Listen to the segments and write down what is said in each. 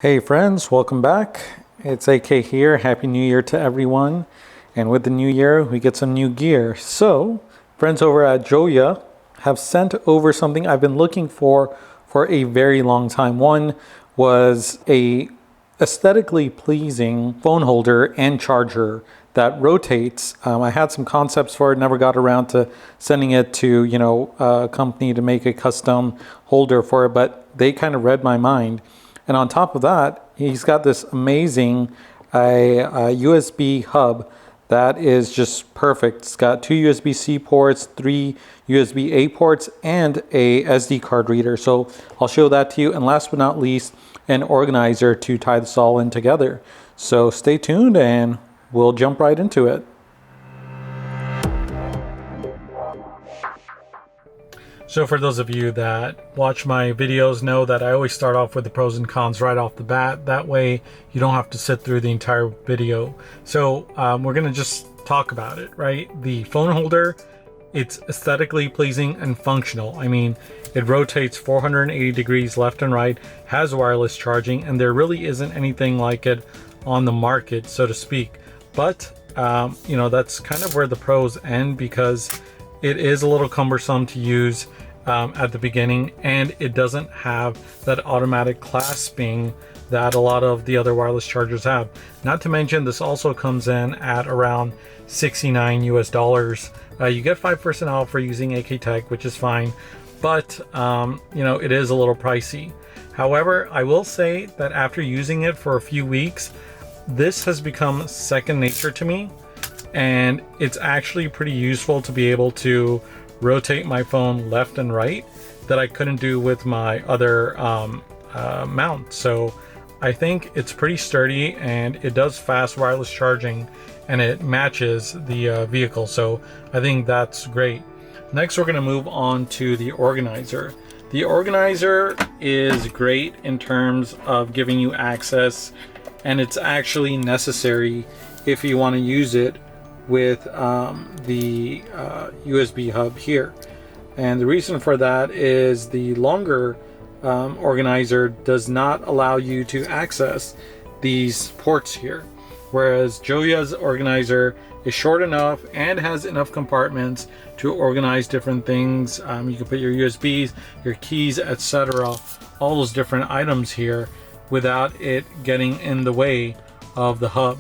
Hey friends, welcome back. It's AK here. Happy New Year to everyone. And with the new year, we get some new gear. So, friends over at Jowua have sent over something I've been looking for a very long time. One was a aesthetically pleasing phone holder and charger that rotates. I had some concepts for it, never got around to sending it to, a company to make a custom holder for it, but they kind of read my mind. And on top of that, he's got this amazing USB hub that is just perfect. It's got two USB-C ports, three USB-A ports, and a SD card reader. So I'll show that to you. And last but not least, an organizer to tie this all in together. So stay tuned and we'll jump right into it. So for those of you that watch my videos know that I always start off with the pros and cons right off the bat. That way you don't have to sit through the entire video. So we're going to just talk about it, right? The phone holder, it's aesthetically pleasing and functional. I mean, it rotates 480 degrees left and right, has wireless charging, and there really isn't anything like it on the market, so to speak. But, that's kind of where the pros end, because it is a little cumbersome to use at the beginning, and it doesn't have that automatic clasping that a lot of the other wireless chargers have. Not to mention, this also comes in at around $69 US. You get 5% off for using AKTech, which is fine, but it is a little pricey. However, I will say that after using it for a few weeks, this has become second nature to me. And it's actually pretty useful to be able to rotate my phone left and right that I couldn't do with my other mount. So I think it's pretty sturdy, and it does fast wireless charging, and it matches the vehicle. So I think that's great. Next, we're going to move on to the organizer. The organizer is great in terms of giving you access, and it's actually necessary if you want to use it with the USB hub here. And the reason for that is the longer organizer does not allow you to access these ports here, whereas Jowua's organizer is short enough and has enough compartments to organize different things. You can put your USBs, your keys, etc., all those different items here without it getting in the way of the hub.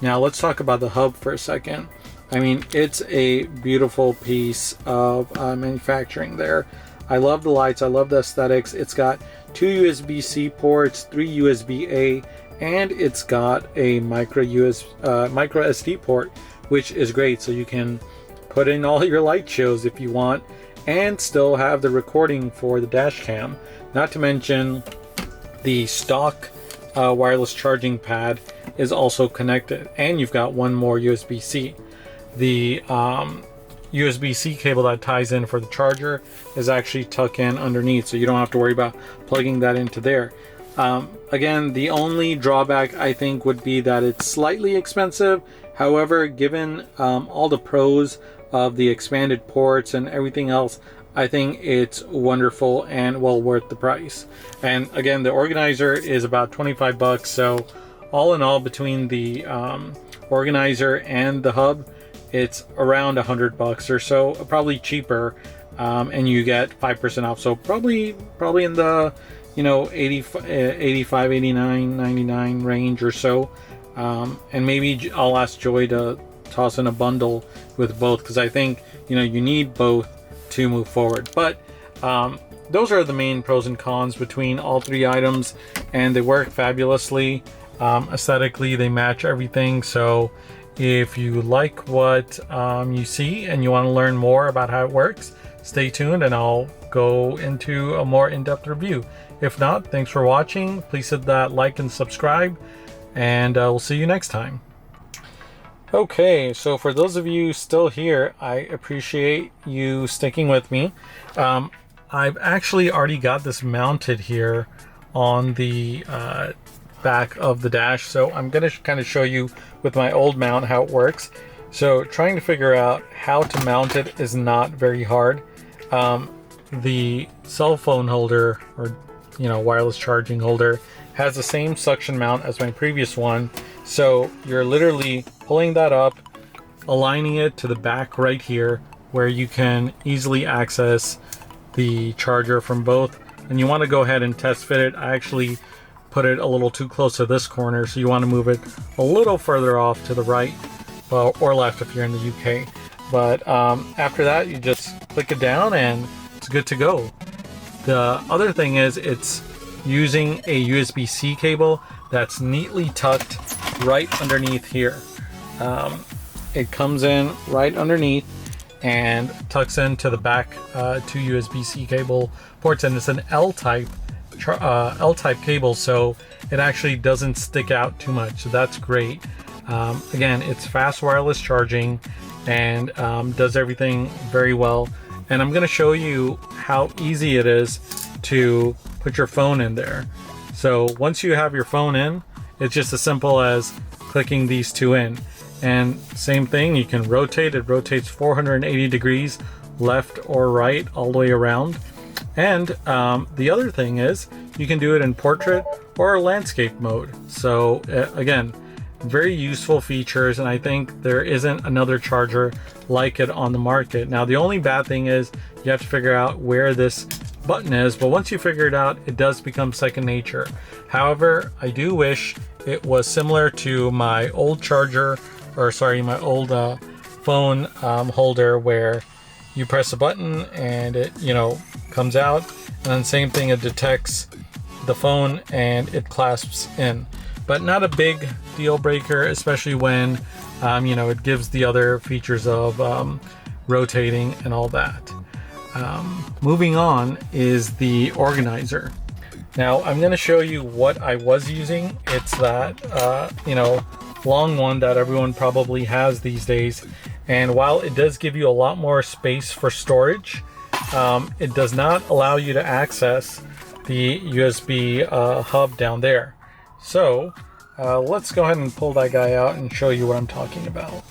Now let's talk about the hub for a second. I mean, it's a beautiful piece of manufacturing there. I love the lights, I love the aesthetics. It's got two USB-C ports, three USB-A, and it's got a micro SD port, which is great. So you can put in all your light shows if you want, and still have the recording for the dash cam. Not to mention the stock wireless charging pad is also connected, and you've got one more USB-C. The USB-C cable that ties in for the charger is actually tucked in underneath, so you don't have to worry about plugging that into there. Again, the only drawback I think would be that it's slightly expensive. However, given all the pros of the expanded ports and everything else, I think it's wonderful and well worth the price. And again, the organizer is about 25 bucks. So all in all, between the organizer and the hub, it's around 100 bucks or so, probably cheaper. And you get 5% off. So probably in the, 85, 89, 99 range or so. And maybe I'll ask Joy to toss in a bundle with both, because I think, you need both to move forward. But those are the main pros and cons between all three items, and they work fabulously. Aesthetically, they match everything. So if you like what you see and you want to learn more about how it works, stay tuned and I'll go into a more in-depth review. If not, thanks for watching. Please hit that like and subscribe, and we'll see you next time. Okay, so for those of you still here, I appreciate you sticking with me. I've actually already got this mounted here on the back of the dash, so I'm going to kind of show you with my old mount how it works. So trying to figure out how to mount it is not very hard. The cell phone holder, or wireless charging holder, has the same suction mount as my previous one. So you're literally pulling that up, aligning it to the back right here, where you can easily access the charger from both. And you want to go ahead and test fit it. I actually put it a little too close to this corner, so you want to move it a little further off to the right, well, or left if you're in the UK. But after that, you just click it down and it's good to go. The other thing is it's using a USB-C cable that's neatly tucked right underneath here. It comes in right underneath and tucks into the back two USB-C cable ports, and it's an L-type cable, so it actually doesn't stick out too much, so that's great. Again, it's fast wireless charging and does everything very well. And I'm going to show you how easy it is to put your phone in there. So once you have your phone in, it's just as simple as clicking these two in. And same thing, you can rotate. It rotates 480 degrees left or right, all the way around. And the other thing is you can do it in portrait or landscape mode. So again, very useful features, and I think there isn't another charger like it on the market. Now, the only bad thing is you have to figure out where this button is, but once you figure it out, it does become second nature. However, I do wish it was similar to my old charger, or sorry, my old phone holder, where you press a button and it, you know, comes out, and then same thing, it detects the phone and it clasps in. But not a big deal breaker, especially when you know, it gives the other features of rotating and all that. Moving on is the organizer. Now I'm going to show you what I was using. It's that you know, long one that everyone probably has these days, and while it does give you a lot more space for storage, it does not allow you to access the USB hub down there. So let's go ahead and pull that guy out and show you what I'm talking about.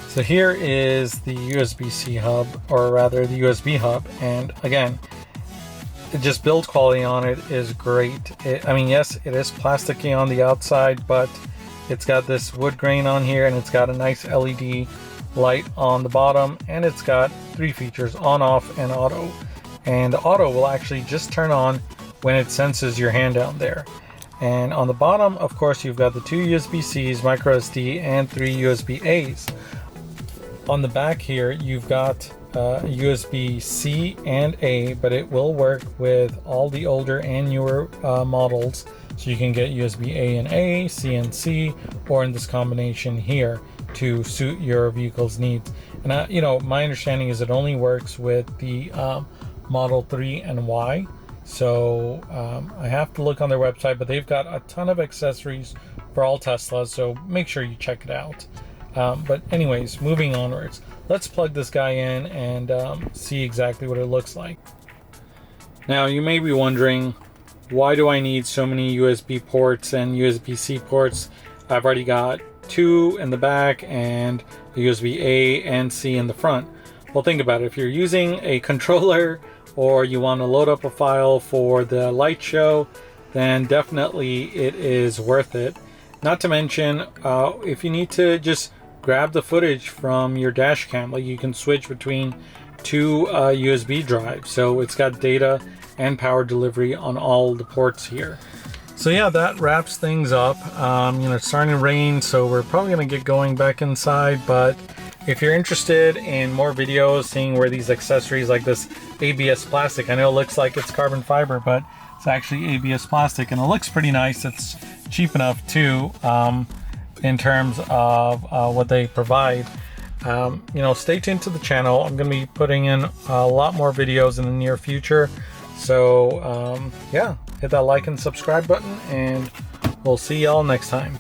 So here is the USB-C hub, or rather the USB hub, and again, just build quality on it is great. I mean, yes, it is plasticky on the outside, but it's got this wood grain on here, and it's got a nice LED light on the bottom, and it's got three features: on, off, and auto. And the auto will actually just turn on when it senses your hand down there. And on the bottom, of course, you've got the two USB-Cs, micro SD, and three USB-As. On the back here, you've got USB-C and A, but it will work with all the older and newer models. So you can get USB-A and A, C and C, or in this combination here to suit your vehicle's needs. And you know, my understanding is it only works with the Model 3 and Y. So I have to look on their website, but they've got a ton of accessories for all Teslas, so make sure you check it out. But anyways, moving onwards, let's plug this guy in and see exactly what it looks like. Now, you may be wondering, why do I need so many USB ports and USB-C ports? I've already got two in the back and a USB-A and C in the front. Well, think about it. If you're using a controller, or you want to load up a file for the light show, then definitely it is worth it. Not to mention, if you need to just grab the footage from your dash cam, like you can switch between two USB drives, so it's got data and power delivery on all the ports here. So yeah, that wraps things up. You know, it's starting to rain, so we're probably going to get going back inside, but if you're interested in more videos, seeing where these accessories like this ABS plastic, I know it looks like it's carbon fiber, but it's actually ABS plastic, and it looks pretty nice. It's cheap enough too, in terms of what they provide. You know, stay tuned to the channel. I'm going to be putting in a lot more videos in the near future. So yeah, hit that like and subscribe button, and we'll see y'all next time.